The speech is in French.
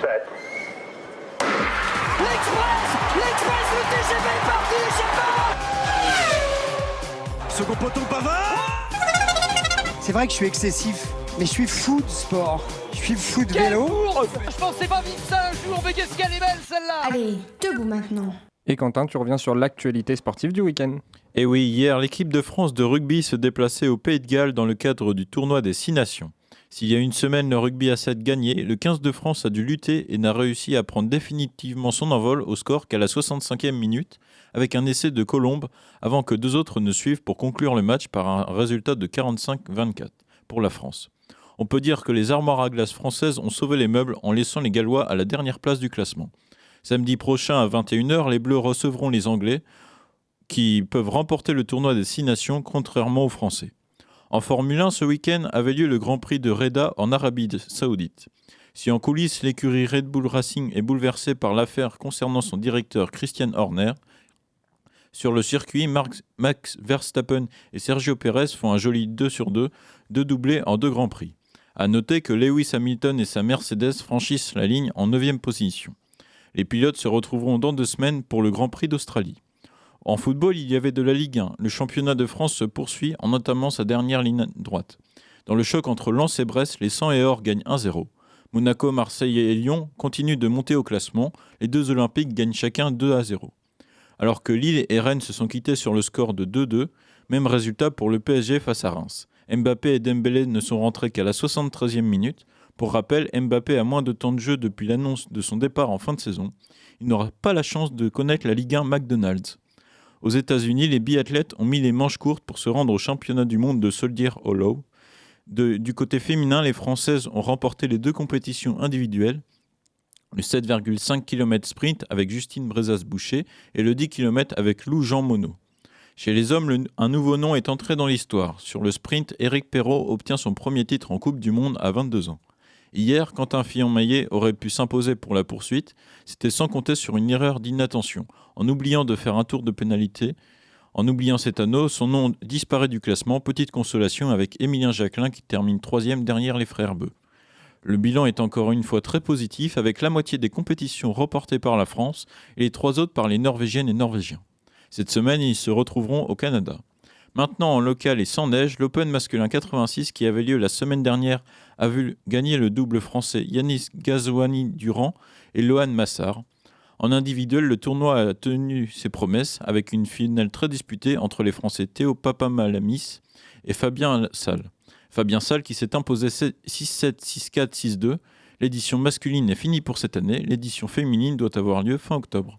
Set. L'Express, le TGV est parti, Second poteau Pavard. C'est vrai que je suis excessif, mais je suis fou de sport. Je suis fou de vélo. Je pensais pas vivre ça un jour, mais qu'est-ce qu'elle est belle celle-là. Allez, debout maintenant. Et Quentin, tu reviens sur l'actualité sportive du week-end. Et oui, hier, l'équipe de France de rugby se déplaçait au Pays de Galles dans le cadre du tournoi des 6 nations. S'il y a une semaine, le rugby à 7 gagné, le 15 de France a dû lutter et n'a réussi à prendre définitivement son envol au score qu'à la 65e minute, avec un essai de Colombe, avant que deux autres ne suivent pour conclure le match par un résultat de 45-24 pour la France. On peut dire que les armoires à glace françaises ont sauvé les meubles en laissant les Gallois à la dernière place du classement. Samedi prochain à 21h, les Bleus recevront les Anglais qui peuvent remporter le tournoi des 6 nations contrairement aux Français. En Formule 1, ce week-end avait lieu le Grand Prix de Reda en Arabie Saoudite. Si en coulisses, l'écurie Red Bull Racing est bouleversée par l'affaire concernant son directeur Christian Horner, sur le circuit, Max Verstappen et Sergio Pérez font un joli 2 sur 2, deux doublés en 2 Grands Prix. A noter que Lewis Hamilton et sa Mercedes franchissent la ligne en 9e position. Les pilotes se retrouveront dans 2 semaines pour le Grand Prix d'Australie. En football, il y avait de la Ligue 1. Le championnat de France se poursuit en entamant sa dernière ligne droite. Dans le choc entre Lens et Brest, les 100 et or gagnent 1-0. Monaco, Marseille et Lyon continuent de monter au classement. Les 2 Olympiques gagnent chacun 2-0. Alors que Lille et Rennes se sont quittés sur le score de 2-2, même résultat pour le PSG face à Reims. Mbappé et Dembélé ne sont rentrés qu'à la 73e minute. Pour rappel, Mbappé a moins de temps de jeu depuis l'annonce de son départ en fin de saison. Il n'aura pas la chance de connaître la Ligue 1 McDonald's. Aux États-Unis, les biathlètes ont mis les manches courtes pour se rendre au championnat du monde de Soldier Hollow. Du côté féminin, les Françaises ont remporté les 2 compétitions individuelles, le 7,5 km sprint avec Justine Brezas-Boucher et le 10 km avec Lou-Jean Monod. Chez les hommes, un nouveau nom est entré dans l'histoire. Sur le sprint, Éric Perrault obtient son premier titre en Coupe du Monde à 22 ans. Hier, Quentin Fillon-Maillet aurait pu s'imposer pour la poursuite, c'était sans compter sur une erreur d'inattention. En oubliant de faire un tour de pénalité, en oubliant cet anneau, son nom disparaît du classement, petite consolation avec Émilien Jacquelin qui termine 3e derrière les frères Beu. Le bilan est encore une fois très positif, avec la moitié des compétitions reportées par la France et les 3 autres par les Norvégiennes et Norvégiens. Cette semaine, ils se retrouveront au Canada. Maintenant, en local et sans neige, l'Open masculin 86 qui avait lieu la semaine dernière a vu gagner le double français Yanis Gazouani-Durand et Lohan Massar. En individuel, le tournoi a tenu ses promesses avec une finale très disputée entre les Français Théo Papamalamis et Fabien Salle. Fabien Salle qui s'est imposé 6-7, 6-4, 6-2. L'édition masculine est finie pour cette année. L'édition féminine doit avoir lieu fin octobre.